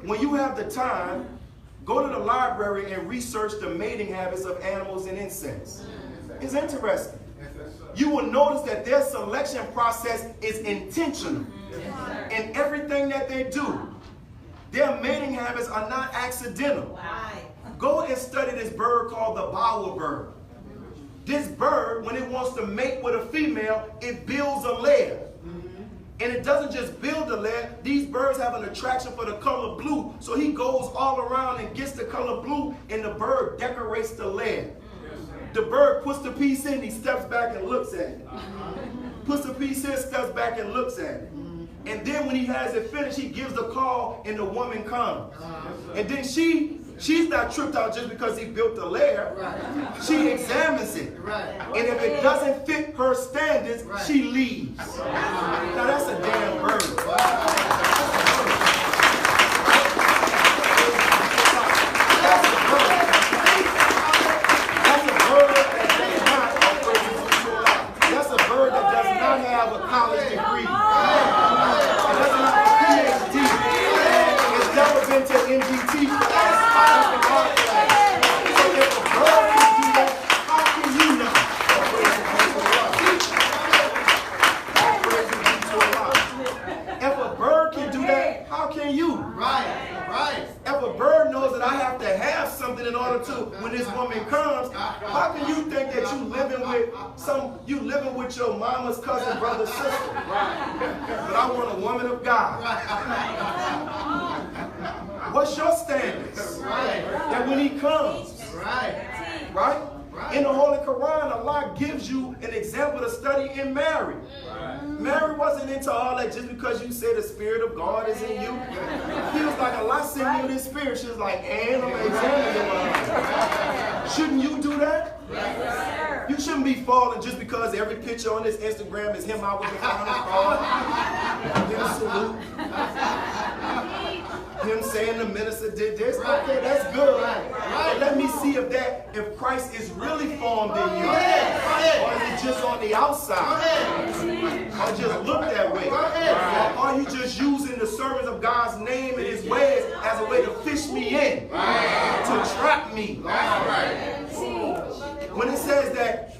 when you have the time, go to the library and research the mating habits of animals and insects. It's interesting. You will notice that their selection process is intentional in everything that they do. Their mating habits are not accidental. Go and study this bird called the bowerbird. This bird, when it wants to mate with a female, it builds a lair. And it doesn't just build a lair. These birds have an attraction for the color blue. So he goes all around and gets the color blue, and the bird decorates the lair. The bird puts the piece in, he steps back and looks at it. Puts the piece in, steps back and looks at it. And then when he has it finished, he gives the call and the woman comes. And then she's not tripped out just because he built the lair. She examines it. And if it doesn't fit her standards, she leaves. Now that's a damn bird. Have a college degree. It doesn't have a PhD. It's never been to MDT class. So if a bird can do that, how can you not? If a bird can do that, how can you? Right. If a bird knows that I have to have something in order to, when this woman comes, how can you think that you living with your mama's cousin, brother, sister? But I want a woman of God. What's your standards? That when he comes, right? In the Holy Quran, Allah gives you an example to study in Mary. Mary wasn't into all that just because you say the Spirit of God is in you. He was like, Allah sent you this Spirit. She was like, and I'm examining your life. Shouldn't you do that? Yes, you shouldn't be falling just because every picture on this Instagram is him out with the final card. Him salute. Him saying the minister did this. Okay, that's good. But let me see if Christ is really formed in you. Or is it just on the outside? Or just look that way? Or are you just using the servants of God's name and his ways as a way to fish me in? To trap me? When it says that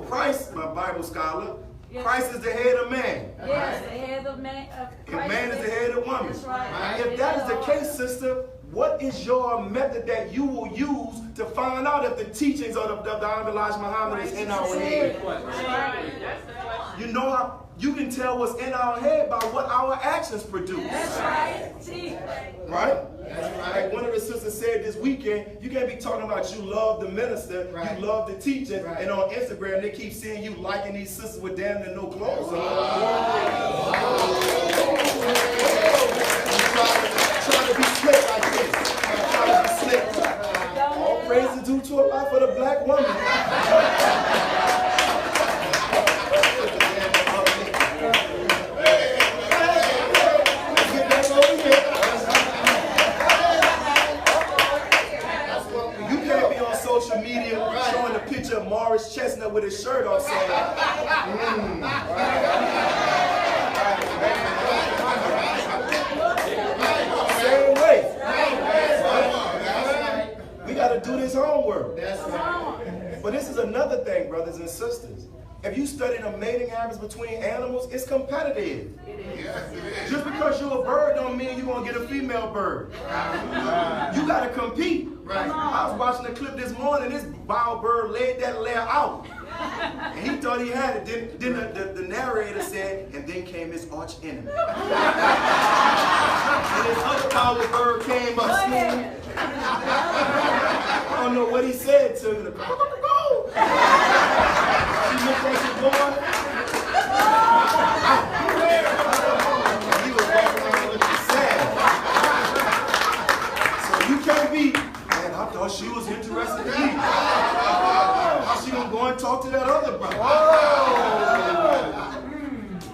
Christ, my Bible scholar, Christ is the head of man. Yes, the head of man. And man is the head of woman. That's right. If that is the case, sister, what is your method that you will use to find out if the teachings of the Willie Muhammad is in our head? You know how you can tell what's in our head by what our actions produce. That's right. Right? Like one of the sisters said this weekend, you can't be talking about you love the minister, you love the teacher, and on Instagram they keep seeing you liking these sisters with damn near no clothes on. Trying to be slick like this. Trying to be slick. All praise is due to Allah for the black woman. Social media showing the picture of Morris Chestnut with his shirt off saying, same way. We got to do this homework. But this is another thing, brothers and sisters. If you study the mating habits between animals, it's competitive. Just because you're a bird don't mean you're going to get a female bird. You got to compete. I was watching a clip this morning. This bowerbird laid that lair out. And he thought he had it. Then the narrator said, and then came his arch enemy. And this other bowerbird came up. I don't know what he said to him. She looked like she's going. He was walking around looking sad. So you can't be, man, I thought she was interested in me. How's she going to go and talk to that other brother?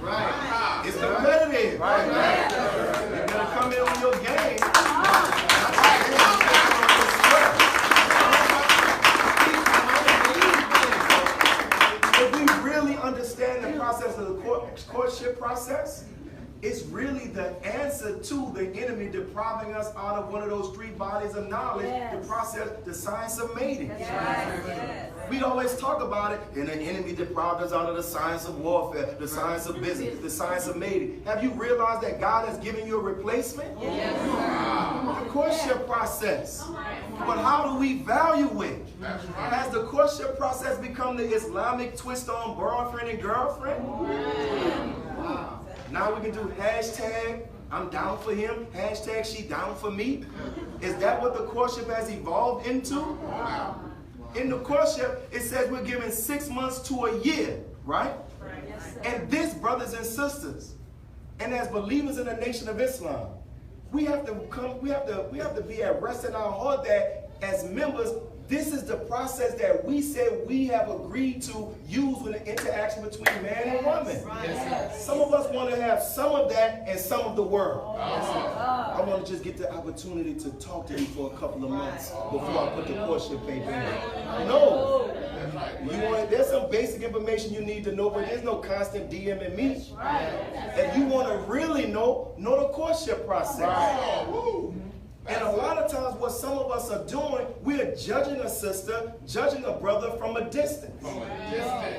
Right. It's competitive. Right. You better come in on your game. If we really understand the process of the courtship process, it's really the answer to the enemy depriving us out of one of those three bodies of knowledge, the process, the science of mating. We'd always talk about it, and the enemy deprived us out of the science of warfare, the science of business, the science of mating. Have you realized that God has given you a replacement? The courtship process. But how do we value it? Has the courtship process become the Islamic twist on boyfriend and girlfriend? Now we can do hashtag I'm down for him, hashtag she down for me. Is that what the courtship has evolved into? In the courtship, it says we're given 6 months to a year, right? And this, brothers and sisters, and as believers in the Nation of Islam, we have to be at rest in our heart that as members, this is the process that we said we have agreed to use with the interaction between man and woman. Some of us want to have some of that and some of the world. I want to just get the opportunity to talk to you for a couple of months before I put the courtship paper in. No. There's some basic information you need to know, but there's no constant DMing me. If you want to really know the courtship process. And a lot of times what some of us are doing, we are judging a sister, judging a brother from a distance.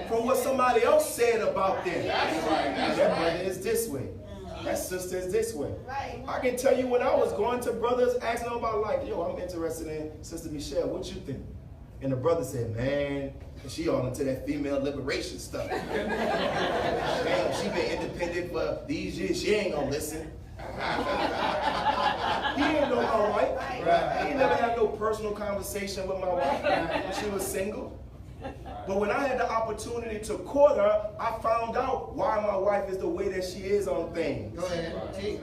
From what somebody else said about them. That brother is this way. That sister is this way. I can tell you when I was going to brothers, asking them about like, yo, I'm interested in Sister Michelle, what you think? And the brother said, man, she all into that female liberation stuff. Man, she been independent for these years, she ain't gonna listen. He didn't know my wife. He never had no personal conversation with my wife when she was single. But when I had the opportunity to court her, I found out why my wife is the way that she is on things.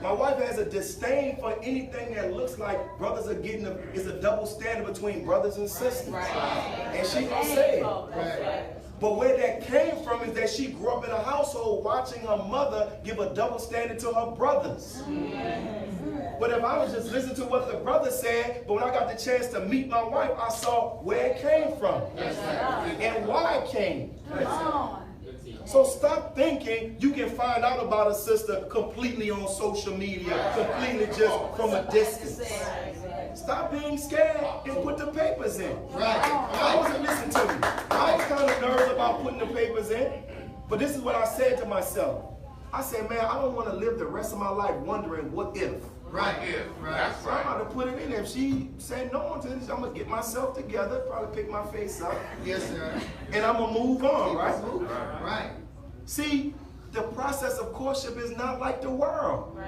My wife has a disdain for anything that looks like brothers are getting is a double standard between brothers and sisters. And she gonna say it. But where that came from is that she grew up in a household watching her mother give a double standard to her brothers. But if I was just listening to what the brother said, but when I got the chance to meet my wife, I saw where it came from and why it came. So stop thinking you can find out about a sister completely on social media, completely just from a distance. Stop being scared and put the papers in. I wasn't listening to you. I was kind of nervous about putting the papers in, but this is what I said to myself. I said, man, I don't want to live the rest of my life wondering what if. So I'm about to put it in. If she said no to this, I'm going to get myself together, probably pick my face up. And I'm going to move on, right? See, the process of courtship is not like the world.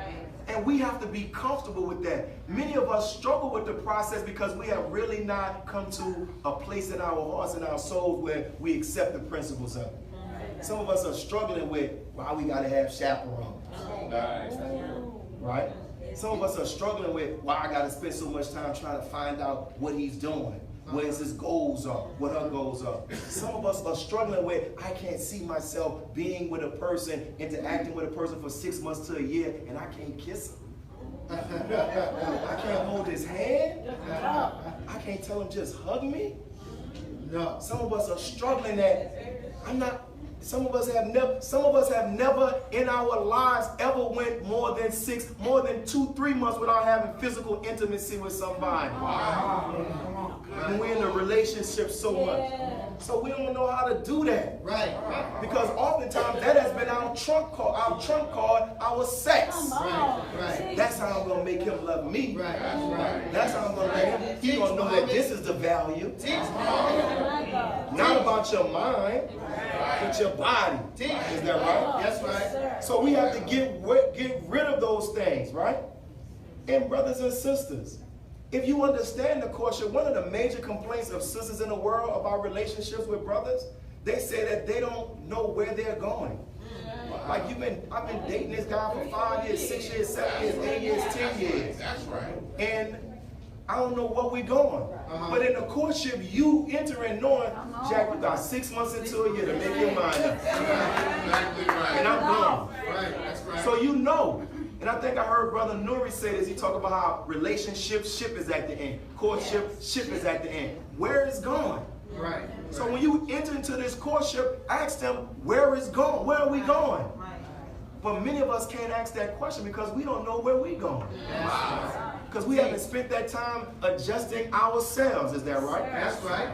And we have to be comfortable with that. Many of us struggle with the process because we have really not come to a place in our hearts and our souls where we accept the principles of it. Some of us are struggling with why we got to have chaperones. Right? Some of us are struggling with why I got to spend so much time trying to find out what he's doing, what his goals are, what her goals are. Some of us are struggling with I can't see myself being with a person, interacting with a person for 6 months to a year, and I can't kiss him. I can't hold his hand. I can't tell him just hug me. Some of us are struggling that some of us have never in our lives ever went more than 2-3 months without having physical intimacy with somebody. And we're in a relationship so much. So we don't know how to do that. Because oftentimes that has been our trump card, our sex. That's how I'm going to make him love me. That's how I'm going to let him. He's going to know that this is the value. Not about your mind, but your body. Is that right? That's right. So we have to get rid of those things, right? And brothers and sisters, if you understand the courtship, one of the major complaints of sisters in the world about relationships with brothers, they say that they don't know where they're going. Like I've been dating this guy for 5 years, 6 years, 7 years, 8 years, 10 years. That's right. And I don't know where we're going. But in the courtship, you enter in knowing, Jack, you got 6 months into a year to make your mind up. And I'm gone. So you know. And I think I heard Brother Nuri say this. He talked about how relationship is at the end. Courtship is at the end. Where is going? So when you enter into this courtship, ask them, where is going? Where are we going? But many of us can't ask that question because we don't know where we're going. Because we haven't spent that time adjusting ourselves. Is that right? That's right.